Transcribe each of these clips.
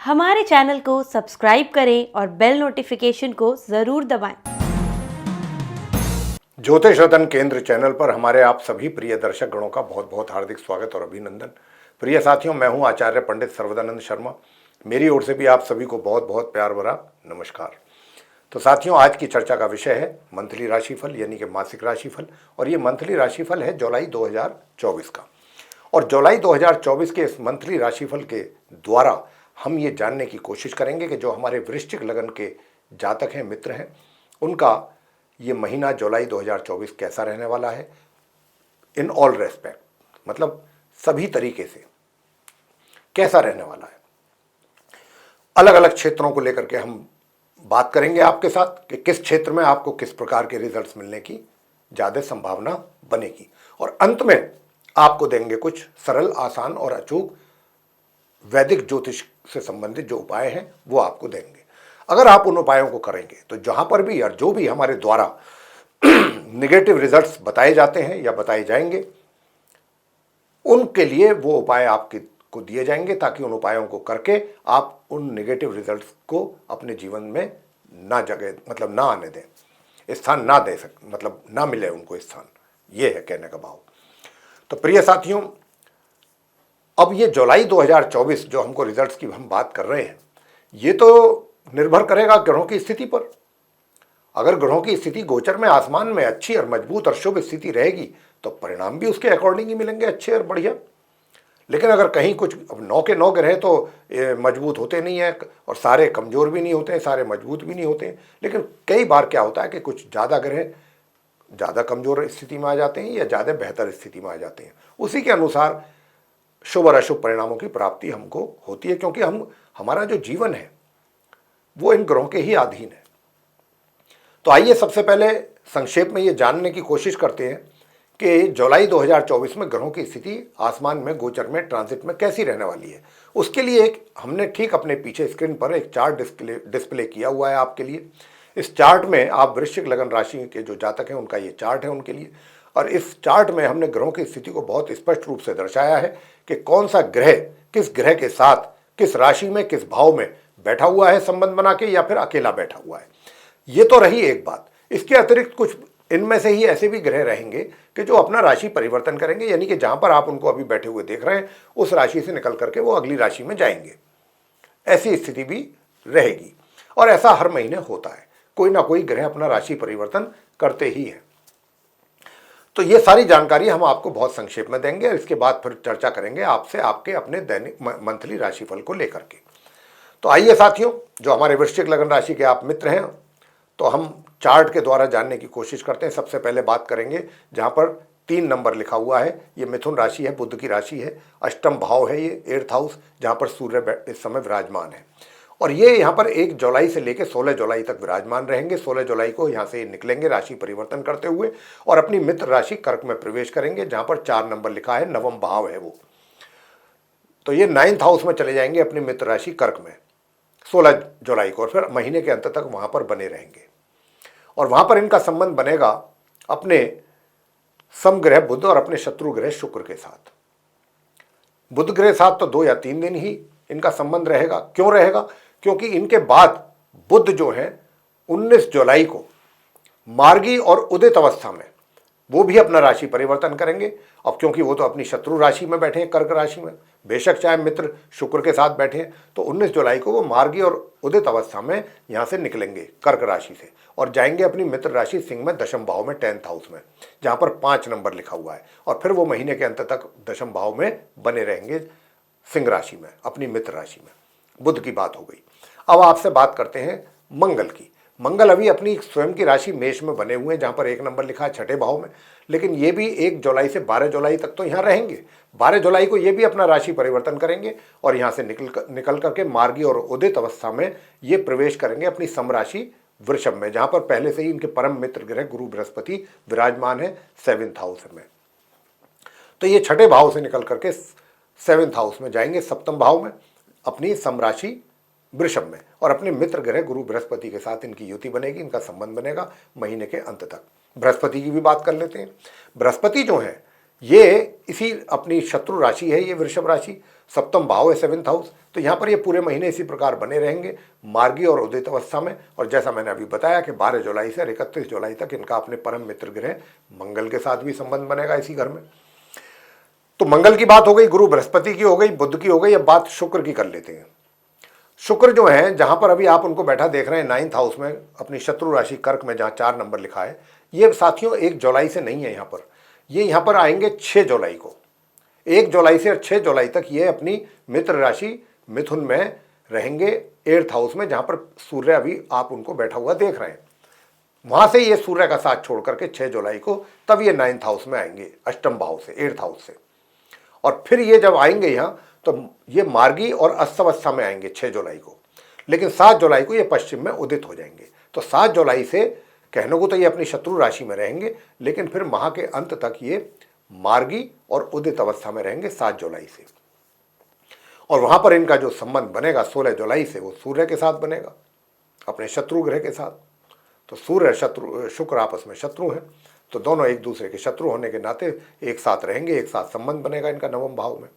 हमारे चैनल को सब्सक्राइब करें और बेल नोटिफिकेशन को जरूर दबाएं। ज्योतिष रतन केंद्र चैनल पर हमारे आप सभी प्रिय दर्शक गणों का बहुत बहुत हार्दिक स्वागत और अभिनंदन। प्रिय साथियों, मैं हूं आचार्य पंडित सर्वदानंद शर्मा। मेरी ओर से भी आप सभी को बहुत बहुत प्यार भरा नमस्कार। तो साथियों, आज की चर्चा का विषय है मंथली राशिफल यानी कि मासिक राशिफल। और ये मंथली राशिफल है जुलाई 2024 का। और जुलाई 2024 के इस मंथली राशिफल के द्वारा हम ये जानने की कोशिश करेंगे कि जो हमारे वृश्चिक लगन के जातक हैं, मित्र हैं, उनका ये महीना जुलाई 2024 कैसा रहने वाला है इन ऑल रेस्पेक्ट, मतलब सभी तरीके से कैसा रहने वाला है। अलग अलग क्षेत्रों को लेकर के हम बात करेंगे आपके साथ कि किस क्षेत्र में आपको किस प्रकार के रिजल्ट्स मिलने की ज़्यादा संभावना बनेगी। और अंत में आपको देंगे कुछ सरल, आसान और अचूक वैदिक ज्योतिष से संबंधित जो उपाय हैं वो आपको देंगे। अगर आप उन उपायों को करेंगे तो जहां पर भी और जो भी हमारे द्वारा निगेटिव रिजल्ट्स बताए जाते हैं या बताए जाएंगे, उनके लिए वो उपाय आपके को दिए जाएंगे ताकि उन उपायों को करके आप उन निगेटिव रिजल्ट्स को अपने जीवन में ना जगह मतलब ना आने दें, स्थान ना दे सक मतलब ना मिले उनको स्थान। ये है कहने का भाव। तो प्रिय साथियों, अब ये जुलाई 2024 जो हमको रिजल्ट्स की हम बात कर रहे हैं, ये तो निर्भर करेगा ग्रहों की स्थिति पर। अगर ग्रहों की स्थिति गोचर में आसमान में अच्छी और मजबूत और शुभ स्थिति रहेगी तो परिणाम भी उसके अकॉर्डिंग ही मिलेंगे, अच्छे और बढ़िया। लेकिन अगर कहीं कुछ, अब 9 के 9 ग्रह तो मजबूत होते नहीं हैं और सारे कमजोर भी नहीं होते हैं, सारे मजबूत भी नहीं होते हैं। लेकिन कई बार क्या होता है कि कुछ ज़्यादा ग्रह ज़्यादा कमजोर स्थिति में आ जाते हैं या ज़्यादा बेहतर स्थिति में आ जाते हैं। उसी के अनुसार शुभ और अशुभ परिणामों की प्राप्ति हमको होती है, क्योंकि हमारा जो जीवन है वो इन ग्रहों के ही अधीन है। तो आइए सबसे पहले संक्षेप में ये जानने की कोशिश करते हैं कि जुलाई 2024 में ग्रहों की स्थिति आसमान में गोचर में ट्रांजिट में कैसी रहने वाली है। उसके लिए एक हमने ठीक अपने पीछे स्क्रीन पर एक चार्ट डिस्प्ले किया हुआ है आपके लिए। इस चार्ट में आप वृश्चिक लगन राशि के जो जातक हैं उनका ये चार्ट है उनके लिए। और इस चार्ट में हमने ग्रहों की स्थिति को बहुत स्पष्ट रूप से दर्शाया है कि कौन सा ग्रह किस ग्रह के साथ किस राशि में किस भाव में बैठा हुआ है संबंध बना के, या फिर अकेला बैठा हुआ है। ये तो रही एक बात। इसके अतिरिक्त कुछ इनमें से ही ऐसे भी ग्रह रहेंगे कि जो अपना राशि परिवर्तन करेंगे, यानी कि जहां पर आप उनको अभी बैठे हुए देख रहे हैं उस राशि से निकल करके वो अगली राशि में जाएंगे। ऐसी स्थिति भी रहेगी और ऐसा हर महीने होता है, कोई ना कोई ग्रह अपना राशि परिवर्तन करते ही है। तो ये सारी जानकारी हम आपको बहुत संक्षेप में देंगे और इसके बाद फिर चर्चा करेंगे आपसे आपके अपने दैनिक मंथली राशिफल को लेकर के। तो आइए साथियों, जो हमारे वृश्चिक लगन राशि के आप मित्र हैं, तो हम चार्ट के द्वारा जानने की कोशिश करते हैं। सबसे पहले बात करेंगे जहां पर 3 नंबर लिखा हुआ है, ये मिथुन राशि है, बुध की राशि है, अष्टम भाव है ये 8th हाउस, जहां पर सूर्य इस समय विराजमान है। और ये यहाँ पर 1 जुलाई से लेकर 16 जुलाई तक विराजमान रहेंगे। 16 जुलाई को यहाँ से निकलेंगे राशि परिवर्तन करते हुए और अपनी मित्र राशि कर्क में प्रवेश करेंगे, जहां पर 4 नंबर लिखा है, नवम भाव है वो। तो ये 9th हाउस में चले जाएंगे अपनी मित्र राशि कर्क में 16 जुलाई को, और फिर महीने के अंत तक वहां पर बने रहेंगे। और वहां पर इनका संबंध बनेगा अपने समग्रह बुध और अपने शत्रु ग्रह शुक्र के साथ। बुध ग्रह साथ तो 2 या 3 दिन ही इनका संबंध रहेगा। क्यों रहेगा? क्योंकि इनके बाद बुध जो है 19 जुलाई को मार्गी और उदित अवस्था में वो भी अपना राशि परिवर्तन करेंगे। अब क्योंकि वो तो अपनी शत्रु राशि में बैठे हैं, कर्क राशि में, बेशक चाहे मित्र शुक्र के साथ बैठे हैं, तो 19 जुलाई को वो मार्गी और उदित अवस्था में यहाँ से निकलेंगे कर्क राशि से और जाएंगे अपनी मित्र राशि सिंह में, दशम भाव में, 10th हाउस में, जहाँ पर 5 नंबर लिखा हुआ है। और फिर वो महीने के अंत तक दशम भाव में बने रहेंगे सिंह राशि में, अपनी मित्र राशि में। बुध की बात हो गई। अब आपसे बात करते हैं मंगल की। मंगल अभी अपनी स्वयं की राशि मेष में बने हुए हैं, जहां पर 1 नंबर लिखा है 6ठे भाव में। लेकिन ये भी 1 जुलाई से 12 जुलाई तक तो यहाँ रहेंगे। 12 जुलाई को ये भी अपना राशि परिवर्तन करेंगे और यहाँ से निकल करके मार्गी और उदित अवस्था में ये प्रवेश करेंगे अपनी समराशि वृषभ में, जहां पर पहले से ही इनके परम मित्र ग्रह गुरु बृहस्पति विराजमान है 7th हाउस में। तो ये 6ठे भाव से निकल करके 7th हाउस में जाएंगे, सप्तम भाव में, अपनी समराशि वृषभ में, और अपने मित्र ग्रह गुरु बृहस्पति के साथ इनकी युति बनेगी, इनका संबंध बनेगा महीने के अंत तक। बृहस्पति की भी बात कर लेते हैं। बृहस्पति जो है ये इसी अपनी शत्रु राशि है, ये वृषभ राशि, सप्तम भाव है 7th हाउस। तो यहाँ पर ये पूरे महीने इसी प्रकार बने रहेंगे मार्गी और उदित अवस्था में। और जैसा मैंने अभी बताया कि 12 जुलाई से 31 जुलाई तक इनका अपने परम मित्र ग्रह मंगल के साथ भी संबंध बनेगा इसी घर में। तो मंगल की बात हो गई, गुरु बृहस्पति की हो गई, बुध की हो गई, अब बात शुक्र की कर लेते हैं। शुक्र जो है, जहां पर अभी आप उनको बैठा देख रहे हैं 9th हाउस में, अपनी शत्रु राशि कर्क में, जहां 4 नंबर लिखा है, ये साथियों 1 जुलाई से नहीं है यहाँ पर, ये यहाँ पर आएंगे 6 जुलाई को। 1 जुलाई से 6 जुलाई तक ये अपनी मित्र राशि मिथुन में रहेंगे 8th हाउस में, जहां पर सूर्य अभी आप उनको बैठा हुआ देख रहे हैं। वहां से ये सूर्य का साथ छोड़ करके 6 जुलाई को तब ये 9th हाउस में आएंगे, अष्टम भाव से, 8th हाउस से। और फिर ये जब आएंगे यहाँ तो ये मार्गी और अस्तवस्था में आएंगे 6 जुलाई को, लेकिन 7 जुलाई को ये पश्चिम में उदित हो जाएंगे। तो 7 जुलाई से कहने को तो ये अपनी शत्रु राशि में रहेंगे, लेकिन फिर माह के अंत तक ये मार्गी और उदित अवस्था में रहेंगे 7 जुलाई से। और वहां पर इनका जो संबंध बनेगा 16 जुलाई से, वो सूर्य के साथ बनेगा, अपने शत्रु ग्रह के साथ। तो सूर्य शत्रु शुक्र आपस में शत्रु हैं, तो दोनों एक दूसरे के शत्रु होने के नाते एक साथ रहेंगे, एक साथ संबंध बनेगा इनका 9वें भाव में।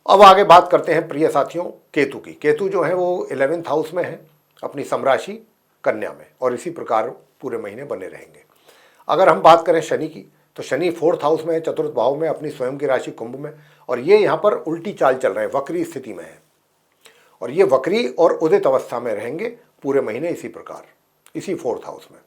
अब आगे बात करते हैं प्रिय साथियों केतु की। केतु जो है वो 11th हाउस में है, अपनी समराशि कन्या में, और इसी प्रकार पूरे महीने बने रहेंगे। अगर हम बात करें शनि की, तो शनि 4th हाउस में है, 4th भाव में, अपनी स्वयं की राशि कुंभ में, और ये यहाँ पर उल्टी चाल चल रहे हैं, वक्री स्थिति में है, और ये वक्री और उदित अवस्था में रहेंगे पूरे महीने इसी प्रकार, इसी 4th हाउस में।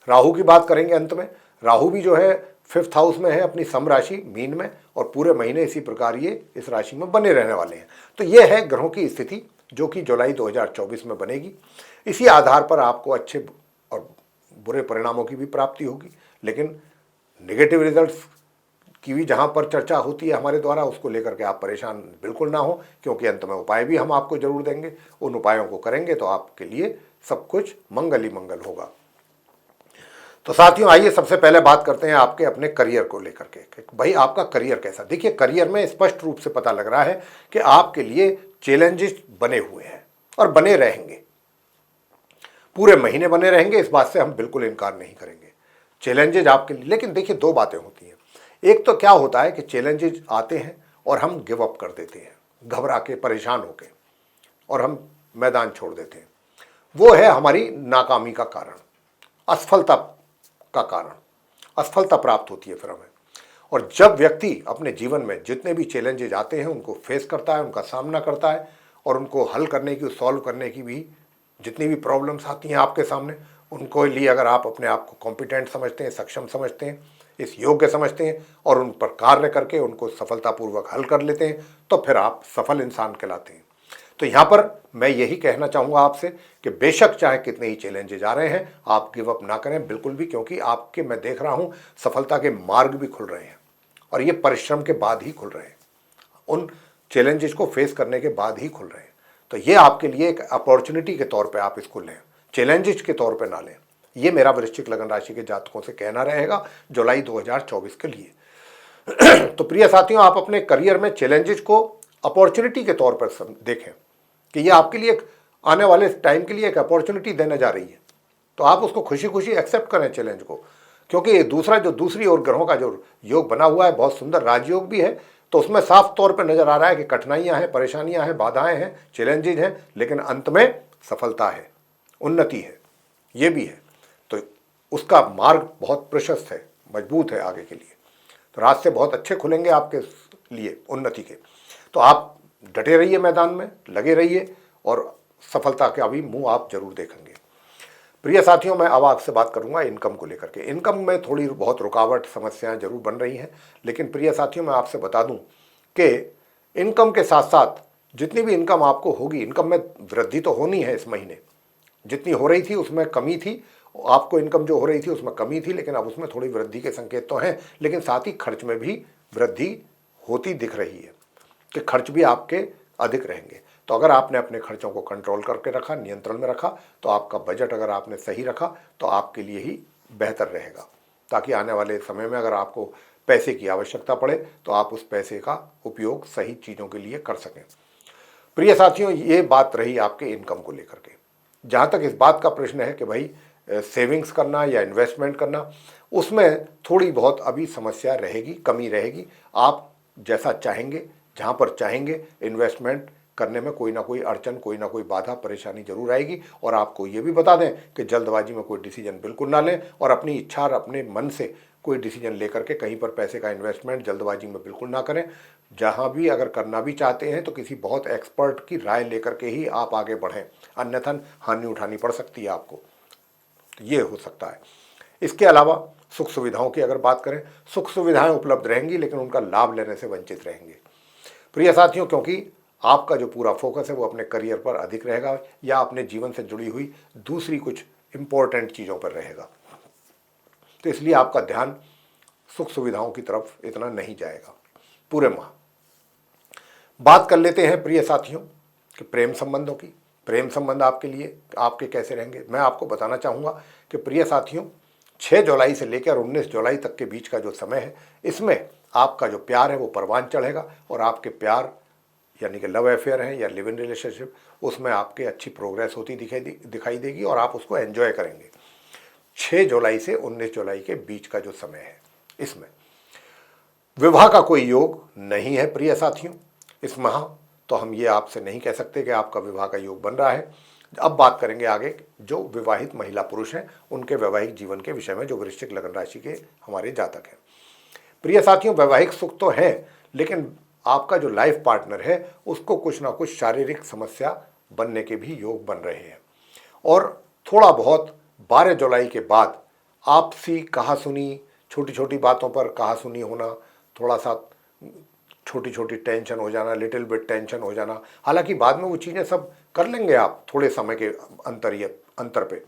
राहु की बात करेंगे अंत में। राहु भी जो है 5th हाउस में है, अपनी सम राशि मीन में, और पूरे महीने इसी प्रकार ये इस राशि में बने रहने वाले हैं। तो ये है ग्रहों की स्थिति जो कि जुलाई 2024 में बनेगी। इसी आधार पर आपको अच्छे और बुरे परिणामों की भी प्राप्ति होगी, लेकिन नेगेटिव रिजल्ट्स की भी जहाँ पर चर्चा होती है हमारे द्वारा, उसको लेकर के आप परेशान बिल्कुल ना हो, क्योंकि अंत में उपाय भी हम आपको जरूर देंगे। उन उपायों को करेंगे तो आपके लिए सब कुछ मंगल ही मंगल होगा। तो साथियों आइए सबसे पहले बात करते हैं आपके अपने करियर को लेकर के, भाई आपका करियर कैसा। देखिए करियर में स्पष्ट रूप से पता लग रहा है कि आपके लिए चैलेंजेस बने हुए हैं और बने रहेंगे, पूरे महीने बने रहेंगे, इस बात से हम बिल्कुल इनकार नहीं करेंगे। चैलेंजेस आपके लिए, लेकिन देखिए 2 बातें होती हैं। एक तो क्या होता है कि चैलेंजेस आते हैं और हम गिव अप कर देते हैं, घबरा के, परेशान होके, और हम मैदान छोड़ देते हैं। वो है हमारी नाकामी का कारण, असफलता का कारण, असफलता प्राप्त होती है फिर हमें। और जब व्यक्ति अपने जीवन में जितने भी चैलेंजेस आते हैं उनको फेस करता है, उनका सामना करता है, और उनको हल करने की, सॉल्व करने की भी जितनी भी प्रॉब्लम्स आती हैं आपके सामने, उनको लिए अगर आप अपने आप को कॉम्पिटेंट समझते हैं, सक्षम समझते हैं, इस योग्य समझते हैं, और उन पर कार्य करके उनको सफलतापूर्वक हल कर लेते हैं, तो फिर आप सफल इंसान कहलाते हैं। तो यहाँ पर मैं यही कहना चाहूँगा आपसे कि बेशक चाहे कितने ही चैलेंजेस आ रहे हैं, आप गिव अप ना करें बिल्कुल भी, क्योंकि आपके, मैं देख रहा हूँ, सफलता के मार्ग भी खुल रहे हैं, और ये परिश्रम के बाद ही खुल रहे हैं, उन चैलेंजेस को फेस करने के बाद ही खुल रहे हैं। तो ये आपके लिए एक अपॉर्चुनिटी के तौर पे आप इसको लें, चैलेंजेस के तौर पे ना लें। ये मेरा वृश्चिक लगन राशि के जातकों से कहना रहेगा जुलाई 2024 के लिए। तो प्रिय साथियों, आप अपने करियर में चैलेंजेस को अपॉर्चुनिटी के तौर पर देखें कि ये आपके लिए आने वाले टाइम के लिए एक अपॉर्चुनिटी देने जा रही है। तो आप उसको खुशी खुशी एक्सेप्ट करें चैलेंज को, क्योंकि दूसरी ओर ग्रहों का जो योग बना हुआ है, बहुत सुंदर राजयोग भी है, तो उसमें साफ तौर पर नजर आ रहा है कि कठिनाइयां हैं, परेशानियां हैं, बाधाएं हैं, चैलेंजेज हैं, लेकिन अंत में सफलता है, उन्नति है, ये भी है। तो उसका मार्ग बहुत प्रशस्त है, मजबूत है आगे के लिए। तो रास्ते बहुत अच्छे खुलेंगे आपके लिए उन्नति के। तो आप डटे रहिए, मैदान में लगे रहिए, और सफलता का भी मुंह आप जरूर देखेंगे। प्रिय साथियों, मैं अब आपसे बात करूंगा इनकम को लेकर के। इनकम में थोड़ी बहुत रुकावट, समस्याएं जरूर बन रही हैं, लेकिन प्रिय साथियों मैं आपसे बता दूं कि इनकम के साथ साथ जितनी भी इनकम आपको होगी, इनकम में वृद्धि तो होनी है। इस महीने जितनी हो रही थी उसमें कमी थी, आपको इनकम जो हो रही थी उसमें कमी थी, लेकिन अब उसमें थोड़ी वृद्धि के संकेत तो हैं, लेकिन साथ ही खर्च में भी वृद्धि होती दिख रही है कि खर्च भी आपके अधिक रहेंगे। तो अगर आपने अपने खर्चों को कंट्रोल करके रखा, नियंत्रण में रखा, तो आपका बजट अगर आपने सही रखा तो आपके लिए ही बेहतर रहेगा, ताकि आने वाले समय में अगर आपको पैसे की आवश्यकता पड़े तो आप उस पैसे का उपयोग सही चीज़ों के लिए कर सकें। प्रिय साथियों, ये बात रही आपके इनकम को लेकर के। जहाँ तक इस बात का प्रश्न है कि भाई सेविंग्स करना या इन्वेस्टमेंट करना, उसमें थोड़ी बहुत अभी समस्या रहेगी, कमी रहेगी। आप जैसा चाहेंगे, जहाँ पर चाहेंगे इन्वेस्टमेंट करने में कोई ना कोई अड़चन, कोई ना कोई बाधा, परेशानी जरूर आएगी। और आपको ये भी बता दें कि जल्दबाजी में कोई डिसीजन बिल्कुल ना लें और अपनी इच्छा और अपने मन से कोई डिसीजन लेकर के कहीं पर पैसे का इन्वेस्टमेंट जल्दबाजी में बिल्कुल ना करें। जहाँ भी अगर करना भी चाहते हैं तो किसी बहुत एक्सपर्ट की राय लेकर के ही आप आगे बढ़ें, अन्यथा हानि उठानी पड़ सकती है आपको। तो ये हो सकता है। इसके अलावा सुख सुविधाओं की अगर बात करें, सुख सुविधाएं उपलब्ध रहेंगी लेकिन उनका लाभ लेने से वंचित रहेंगे प्रिय साथियों, क्योंकि आपका जो पूरा फोकस है वो अपने करियर पर अधिक रहेगा या अपने जीवन से जुड़ी हुई दूसरी कुछ इंपॉर्टेंट चीज़ों पर रहेगा। तो इसलिए आपका ध्यान सुख सुविधाओं की तरफ इतना नहीं जाएगा पूरे माह। बात कर लेते हैं प्रिय साथियों कि प्रेम संबंधों की। प्रेम संबंध आपके लिए आपके कैसे रहेंगे, मैं आपको बताना चाहूँगा कि प्रिय साथियों 6 जुलाई से लेकर 19 जुलाई तक के बीच का जो समय है, इसमें आपका जो प्यार है वो परवान चढ़ेगा और आपके प्यार यानी कि लव अफेयर है या लिव इन रिलेशनशिप, उसमें आपके अच्छी प्रोग्रेस होती दिखाई देगी और आप उसको एंजॉय करेंगे। 6 जुलाई से 19 जुलाई के बीच का जो समय है, इसमें विवाह का कोई योग नहीं है प्रिय साथियों इस माह। तो हम ये आपसे नहीं कह सकते कि आपका विवाह का योग बन रहा है। अब बात करेंगे आगे जो विवाहित महिला पुरुष हैं उनके वैवाहिक जीवन के विषय में, जो वृश्चिक लग्न राशि के हमारे जातक हैं। प्रिय साथियों, वैवाहिक सुख तो है लेकिन आपका जो लाइफ पार्टनर है उसको कुछ ना कुछ शारीरिक समस्या बनने के भी योग बन रहे हैं। और थोड़ा बहुत 12 जुलाई के बाद आपसी कहासुनी, छोटी छोटी बातों पर कहासुनी होना, थोड़ा सा छोटी छोटी टेंशन हो जाना, लिटिल बिट टेंशन हो जाना। हालांकि बाद में वो चीज़ें सब कर लेंगे आप, थोड़े समय के अंतर पे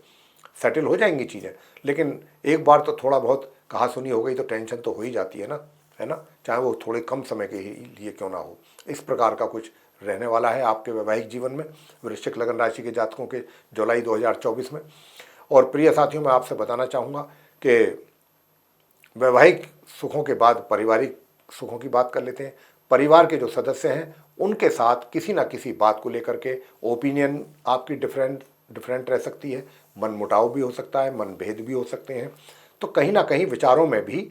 सेटल हो जाएंगी चीज़ें, लेकिन एक बार तो थोड़ा बहुत कहासुनी हो गई तो टेंशन तो हो ही जाती है ना, चाहे वो थोड़े कम समय के ही लिए क्यों ना हो। इस प्रकार का कुछ रहने वाला है आपके वैवाहिक जीवन में वृश्चिक लग्न राशि के जातकों के जुलाई 2024 में। और प्रिय साथियों, मैं आपसे बताना चाहूँगा कि वैवाहिक सुखों के बाद पारिवारिक सुखों की बात कर लेते हैं। परिवार के जो सदस्य हैं उनके साथ किसी ना किसी बात को लेकर के ओपिनियन आपकी डिफरेंट रह सकती है, मन मुटाव भी हो सकता है, मन भेद भी हो सकते हैं। तो कहीं ना कहीं विचारों में भी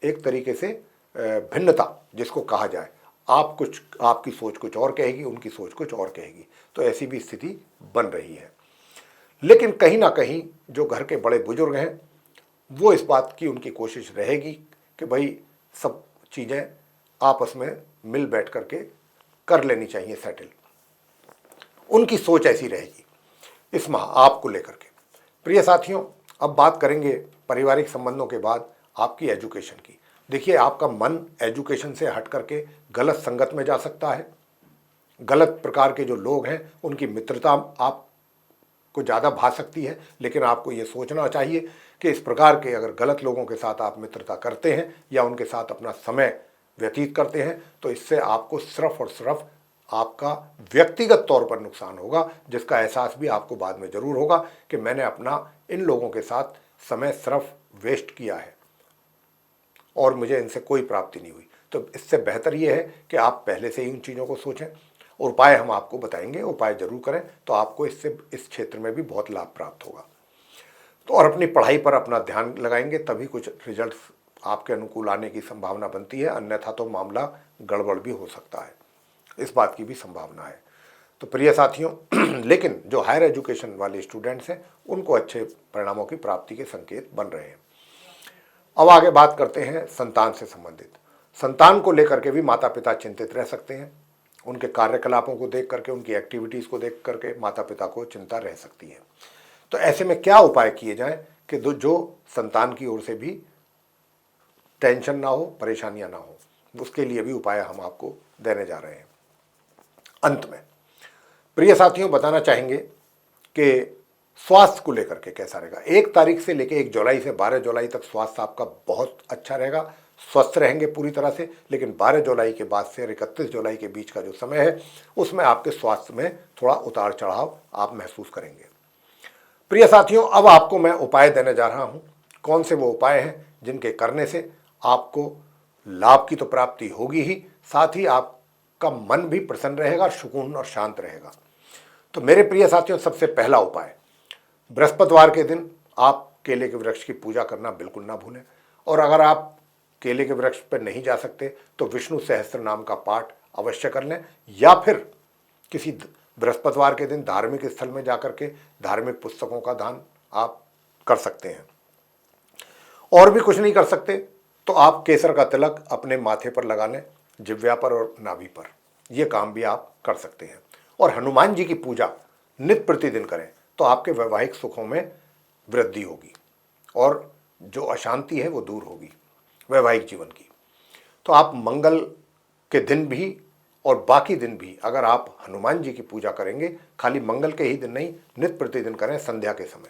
एक तरीके से भिन्नता जिसको कहा जाए, आपकी सोच कुछ और कहेगी, उनकी सोच कुछ और कहेगी, तो ऐसी भी स्थिति बन रही है। लेकिन कहीं ना कहीं जो घर के बड़े बुजुर्ग हैं वो इस बात की उनकी कोशिश रहेगी कि भाई सब चीज़ें आपस में मिल बैठ करके कर लेनी चाहिए सेटल। उनकी सोच ऐसी रहेगी इस माह आपको लेकर के। प्रिय साथियों, अब बात करेंगे पारिवारिक संबंधों के बाद आपकी एजुकेशन की। देखिए, आपका मन एजुकेशन से हट करके गलत संगत में जा सकता है। गलत प्रकार के जो लोग हैं उनकी मित्रता आपको ज़्यादा भा सकती है, लेकिन आपको ये सोचना चाहिए कि इस प्रकार के अगर गलत लोगों के साथ आप मित्रता करते हैं या उनके साथ अपना समय व्यतीत करते हैं तो इससे आपको सिर्फ और सिर्फ आपका व्यक्तिगत तौर पर नुकसान होगा, जिसका एहसास भी आपको बाद में ज़रूर होगा कि मैंने अपना इन लोगों के साथ समय सिर्फ वेस्ट किया है और मुझे इनसे कोई प्राप्ति नहीं हुई। तो इससे बेहतर ये है कि आप पहले से ही उन चीज़ों को सोचें। उपाय हम आपको बताएंगे, उपाय जरूर करें, तो आपको इससे इस क्षेत्र में भी बहुत लाभ प्राप्त होगा। तो और अपनी पढ़ाई पर अपना ध्यान लगाएंगे तभी कुछ रिजल्ट्स आपके अनुकूल आने की संभावना बनती है, अन्यथा तो मामला गड़बड़ भी हो सकता है, इस बात की भी संभावना है। तो प्रिय साथियों, लेकिन जो हायर एजुकेशन वाले स्टूडेंट्स हैं उनको अच्छे परिणामों की प्राप्ति के संकेत बन रहे हैं। अब आगे बात करते हैं संतान से संबंधित। संतान को लेकर के भी माता पिता चिंतित रह सकते हैं। उनके कार्यकलापों को देख करके, उनकी एक्टिविटीज़ को देख करके माता पिता को चिंता रह सकती है। तो ऐसे में क्या उपाय किए जाएं कि जो संतान की ओर से भी टेंशन ना हो, परेशानियां ना हो, उसके लिए भी उपाय हम आपको देने जा रहे हैं। अंत में प्रिय साथियों बताना चाहेंगे कि स्वास्थ्य को लेकर के कैसा रहेगा। 1 तारीख से लेकर 1 जुलाई से 12 जुलाई तक स्वास्थ्य आपका बहुत अच्छा रहेगा, स्वस्थ रहेंगे पूरी तरह से। लेकिन 12 जुलाई के बाद से 31 जुलाई के बीच का जो समय है उसमें आपके स्वास्थ्य में थोड़ा उतार चढ़ाव आप महसूस करेंगे। प्रिय साथियों, अब आपको मैं उपाय देने जा रहा हूं। कौन से वो उपाय हैं जिनके करने से आपको लाभ की तो प्राप्ति होगी ही, साथ ही आपका मन भी प्रसन्न रहेगा, सुकून और शांत रहेगा। तो मेरे प्रिय साथियों, सबसे पहला उपाय, बृहस्पतिवार के दिन आप केले के वृक्ष की पूजा करना बिल्कुल ना भूलें। और अगर आप केले के वृक्ष पर नहीं जा सकते तो विष्णु सहस्त्र नाम का पाठ अवश्य कर लें, या फिर किसी बृहस्पतिवार के दिन धार्मिक स्थल में जाकर के धार्मिक पुस्तकों का दान आप कर सकते हैं। और भी कुछ नहीं कर सकते तो आप केसर का तिलक अपने माथे पर लगा लें, जिह्वा पर और नाभि पर, ये काम भी आप कर सकते हैं। और हनुमान जी की पूजा नित्य प्रतिदिन करें तो आपके वैवाहिक सुखों में वृद्धि होगी और जो अशांति है वो दूर होगी वैवाहिक जीवन की। तो आप मंगल के दिन भी और बाकी दिन भी अगर आप हनुमान जी की पूजा करेंगे, खाली मंगल के ही दिन नहीं, नित्य प्रतिदिन करें संध्या के समय,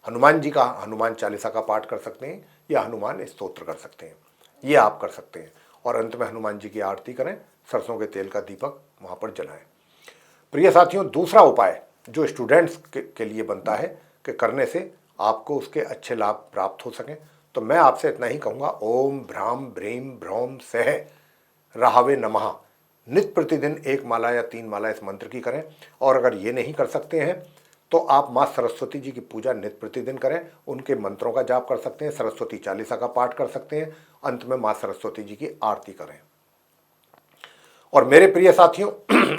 हनुमान जी का हनुमान चालीसा का पाठ कर सकते हैं या हनुमान स्तोत्र कर सकते हैं, ये आप कर सकते हैं। और अंत में हनुमान जी की आरती करें, सरसों के तेल का दीपक वहाँ पर जलाएं। प्रिय साथियों, दूसरा उपाय जो स्टूडेंट्स के लिए बनता है कि करने से आपको उसके अच्छे लाभ प्राप्त हो सकें, तो मैं आपसे इतना ही कहूँगा, ओम भ्राम ब्रीम भ्रौम सह राहवे नमः नित्य प्रतिदिन 1 माला या 3 माला इस मंत्र की करें। और अगर ये नहीं कर सकते हैं तो आप माँ सरस्वती जी की पूजा नित्य प्रतिदिन करें, उनके मंत्रों का जाप कर सकते हैं, सरस्वती चालीसा का पाठ कर सकते हैं, अंत में माँ सरस्वती जी की आरती करें। और मेरे प्रिय साथियों,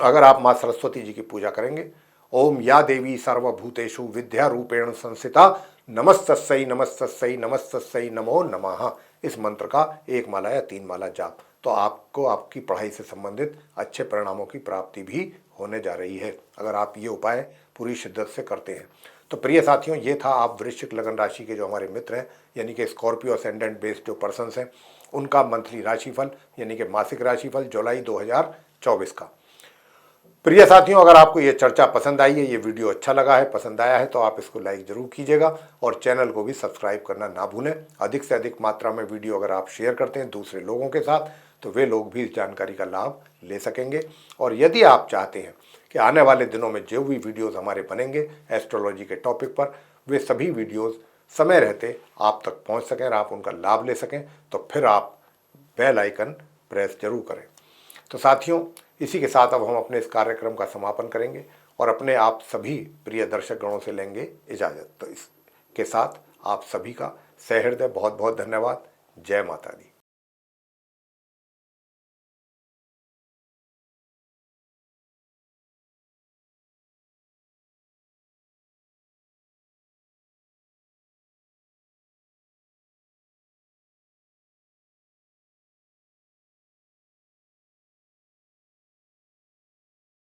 अगर आप माँ सरस्वती जी की पूजा करेंगे, ओम या देवी सर्वभूतेषु विद्या रूपेण संस्थिता नमस्तस्यै नमस्तस्यै नमस्तस्यै नमो नमः, इस मंत्र का 1 माला या 3 माला जाप, तो आपको आपकी पढ़ाई से संबंधित अच्छे परिणामों की प्राप्ति भी होने जा रही है, अगर आप ये उपाय पूरी शिद्दत से करते हैं। तो प्रिय साथियों, ये था आप वृश्चिक लगन राशि के जो हमारे मित्र हैं, यानी कि स्कॉर्पियो असेंडेंट बेस्ड जो पर्सन्स हैं, उनका मंथली राशिफल यानी कि मासिक राशिफल जुलाई 2024 का। प्रिय साथियों, अगर आपको ये चर्चा पसंद आई है, ये वीडियो अच्छा लगा है, पसंद आया है, तो आप इसको लाइक जरूर कीजिएगा और चैनल को भी सब्सक्राइब करना ना भूलें। अधिक से अधिक मात्रा में वीडियो अगर आप शेयर करते हैं दूसरे लोगों के साथ, तो वे लोग भी इस जानकारी का लाभ ले सकेंगे। और यदि आप चाहते हैं कि आने वाले दिनों में जो भी वीडियोज़ हमारे बनेंगे एस्ट्रोलॉजी के टॉपिक पर, वे सभी वीडियोज़ समय रहते आप तक पहुँच सकें और आप उनका लाभ ले सकें, तो फिर आप बेल आइकन प्रेस जरूर करें। तो साथियों, इसी के साथ अब हम अपने इस कार्यक्रम का समापन करेंगे और अपने आप सभी प्रिय दर्शक गणों से लेंगे इजाज़त। तो इसके साथ आप सभी का सहृदय बहुत बहुत धन्यवाद। जय माता दी।